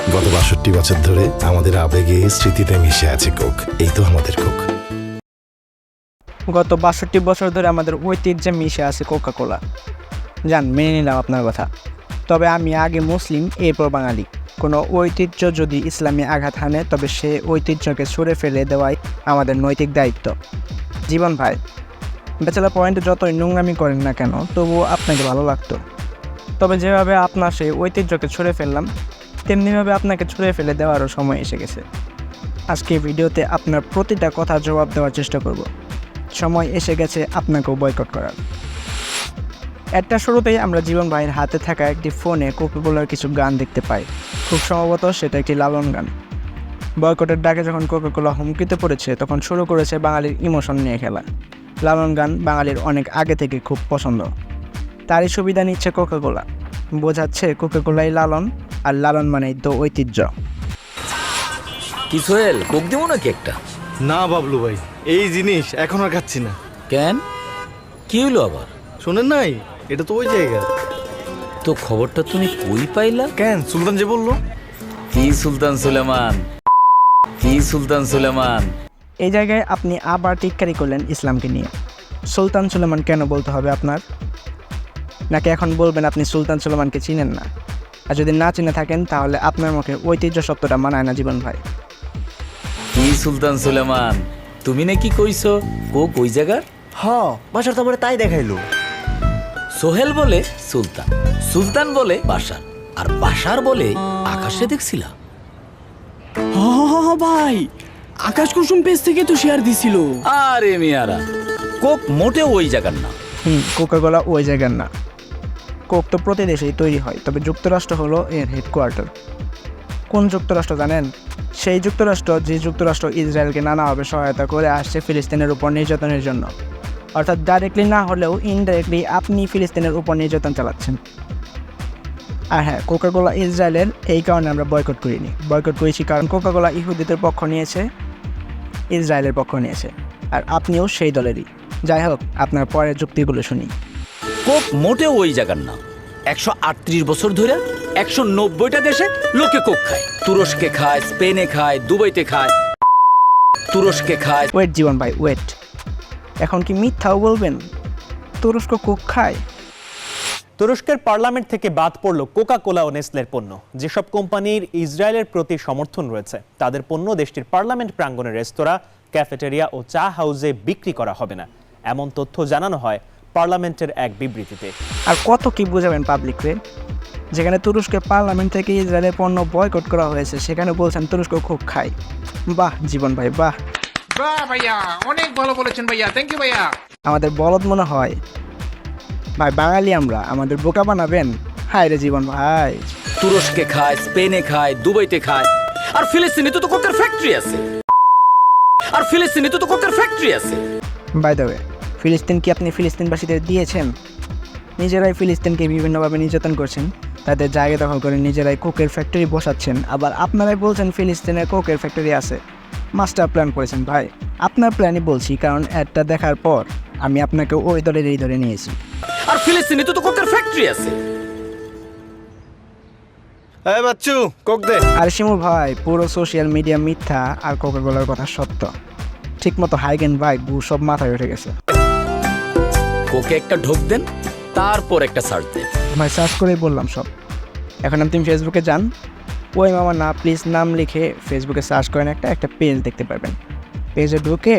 গত ৬২ বছর ধরে আমাদের আবেগে স্মৃতিতে মিশে আছে কোক। এই তো আমাদের কোক। গত ৬২ বছর ধরে আমাদের ঐতিহ্যে মিশে আছে কোকা কোলা। যান, মেনে নিলাম আপনার কথা। তবে আমি আগে মুসলিম, এরপর বাঙালি। কোনো ঐতিহ্য যদি ইসলামী আঘাত হানে, তবে সে ঐতিহ্যকে সরে ফেলে দেওয়াই আমাদের নৈতিক দায়িত্ব। জীবন ভাই, ব্যাচেলার পয়েন্টে যতই নোংরামি করেন না কেন, তবুও আপনাকে ভালো লাগতো। তবে যেভাবে আপনার সেই ঐতিহ্যকে ছুঁড়ে ফেললাম, তেমনিভাবে আপনাকে ছুঁড়ে ফেলে দেওয়ারও সময় এসে গেছে। আজকে ভিডিওতে আপনার প্রতিটা কথার জবাব দেওয়ার চেষ্টা করব। সময় এসে গেছে আপনাকেও বয়কট করার। একটা শুরুতেই আমরা জীবন ভাইয়ের হাতে থাকা একটি ফোনে কোকা কোলার কিছু গান দেখতে পাই। খুব সম্ভবত সেটা একটি লালন গান। বয়কটের ডাকে যখন কোকা কোলা হুমকিতে পড়েছে, তখন শুরু করেছে বাঙালির ইমোশন নিয়ে খেলা। লালন গান বাঙালির অনেক আগে থেকে খুব পছন্দ। তারই সুবিধা নিচ্ছে কোকা কোলা। বোঝাচ্ছে কোকা কোলাই লালন, আর লালন মানেই তো ঐতিহ্য। কি সোহেল, কোক দেবো নাকি একটা? না বাবলু ভাই, এই জিনিস এখন আর খাচ্ছি না। কেন, কি হইলো আবার? শোনেন নাই, এটা তো ওই জায়গা। তো খবরটা তুমি কই পাইলা? কেন, সুলতান যে বললো। কি সুলতান সুলেমান, কি সুলতান সুলেমান? এই জায়গায় আপনি আবার টিটকারি করলেন ইসলামকে নিয়ে। সুলতান সুলেমান কেন বলতে হবে আপনার? নাকি এখন বলবেন আপনি সুলতান সুলেমানকে চিনেন না? আর যদি না চিনে থাকেন, তাহলে আপনার মুখে ঐতিহ্য শব্দটা মানায় না জীবন ভাই। কি সুলতান সুলেমান, তুমি নাকি কইছো কোক ওই জায়গার? বাসার তো আমার তাই দেখাইলো। সোহেল বলে সুলতান, সুলতান বলে বাসার, আর বাসার বলে আকাশে দেখছিলাম। ভাই, আকাশ কুসুম পেজ থেকে তো শেয়ার দিছিল। আরে মিয়ারা, কোক মোটেও ওই জায়গার না। কোকা কোলা ওই জায়গার না। কোক তো প্রতি দেশেই তৈরি হয়, তবে যুক্তরাষ্ট্র হলো এর হেডকোয়ার্টার। কোন যুক্তরাষ্ট্র জানেন? সেই যুক্তরাষ্ট্র যে যুক্তরাষ্ট্র ইসরায়েলকে নানাভাবে সহায়তা করে আসছে ফিলিস্তিনের উপর নির্যাতনের জন্য। অর্থাৎ ডাইরেক্টলি না হলেও ইনডাইরেক্টলি আপনি ফিলিস্তিনের উপর নির্যাতন চালাচ্ছেন। আর হ্যাঁ, কোকা কোলা ইসরায়েলের, এই কারণে আমরা বয়কট করিনি। বয়কট করেছি কারণ কোকা কোলা ইহুদিদের পক্ষ নিয়েছে, ইসরায়েলের পক্ষ নিয়েছে, আর আপনিও সেই দলেরই। যাই হোক, আপনার পরের যুক্তিগুলো শুনি। কোক মোটেও ওই জায়গার না। 138 বছর ধরে 190টা দেশে লোকে কোক খায়। তুরস্কে খায়, স্পেনে খায়, দুবাইতে খায়, তুরস্কে খায়। ওয়েট জীবন ভাই, ওয়েট। এখন কি মিথ্যাও বলবেন? তুরস্ক কোক খায়? তুরস্কের পার্লামেন্ট থেকে বাদ পড়ল কোকা কোলা ও নেসলের পণ্য। যেসব কোম্পানির ইসরায়েলের প্রতি সমর্থন রয়েছে, তাদের পণ্য দেশটির পার্লামেন্ট প্রাঙ্গণের রেস্তোরাঁ, ক্যাফেটেরিয়া ও চা হাউসে বিক্রি করা হবে না, এমন তথ্য জানানো হয় পার্লামেন্টের এক বিবৃতিতে। আর কত কি বুঝাবেন পাবলিকরে? যেখানে তুরস্কের পার্লামেন্ট থেকে ইসরায়েলের পণ্য বয়কট করা হয়েছে, সেখানে বলছেন তুরস্ক খুব খায়। বাহ জীবন ভাই, বাহ। বাহ ভাইয়া, অনেক ভালো বলেছেন ভাইয়া, থ্যাংক ইউ ভাইয়া। আমাদের বলদ মনে হয় ভাই, বাঙালি আমরা, আমাদের বোকা বানাবেন? হায় রে জীবন ভাই। তুরস্কে খায়, স্পেনে খায়, দুবাইতে খায়, আর ফিলিস্তিনে তো কোকের ফ্যাক্টরি আছে, আর ফিলিস্তিনে তো কোকের ফ্যাক্টরি আছে। বাই দ্য ওয়ে, ফিলিস্তিন কি আপনি ফিলিস্তিনবাসীদের দিয়েছেন? নিজেরাই ফিলিস্তিনকে বিভিন্নভাবে নির্যাতন করছেন, তাদের জায়গা দখল করে নিজেরাই কোকের ফ্যাক্টরি বসাচ্ছেন, আবার আপনারাই বলছেন ফিলিস্তিনের কোকের ফ্যাক্টরি আছে। মাস্টার প্ল্যান করেছেন ভাই। আপনার প্ল্যানই বলছি, কারণ অ্যাডটা দেখার পর আমি আপনাকে ওই দলেরই ধরে নিয়েছি। আর ফিলিস্তিনে তো কোকের ফ্যাক্টরি আছে। এই বাচ্চু, কোক দে। আর শিমু ভাই, পুরো সোশ্যাল মিডিয়া মিথ্যা আর কোকা কোলার কথা সত্য। ঠিকমতো হাইগেন ভাই গু সব মাথায় উঠে গেছে। কোকে একটা ঢোক দেন, তারপর একটা সার্চ দেন। ভাই সার্চ করেই বললাম সব। এখন আপনি ফেসবুকে যান, ওই মামা না প্লিজ নাম লিখে ফেসবুকে সার্চ করেন, একটা পেজ দেখতে পারবেন। পেজে ঢুকে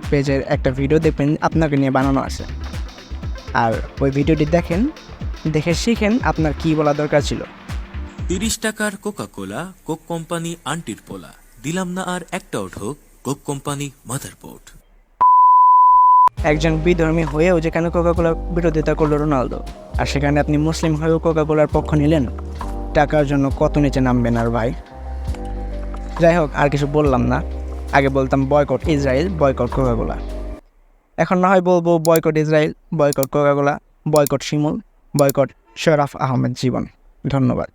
পেজের একটা ভিডিও দেখবেন আপনাকে নিয়ে বানানো আছে। আর ওই ভিডিওটি দেখেন, দেখে শিখেন আপনার কী বলা দরকার ছিল। 30 টাকার কোকা কোলা, কোক কোম্পানি আন্টির পোলা, দিলাম না আর একটাও ঢোক, কোক কোম্পানি মাদারবোর্ড। একজন বিধর্মী হয়েও যেখানে কোকা কোলার বিরোধিতা করলো রোনালদো, আর সেখানে আপনি মুসলিম হয়েও কোকা কোলার পক্ষ নিলেন। টাকার জন্য কত নিচে নামবেন আর ভাই। যাই হোক, আর কিছু বললাম না। আগে বলতাম boycott Israel, boycott Coca Cola. এখন না হয় বলবো boycott Israel, boycott Coca Cola, boycott Shimul, boycott Sharaf Ahmed Jibon. ধন্যবাদ।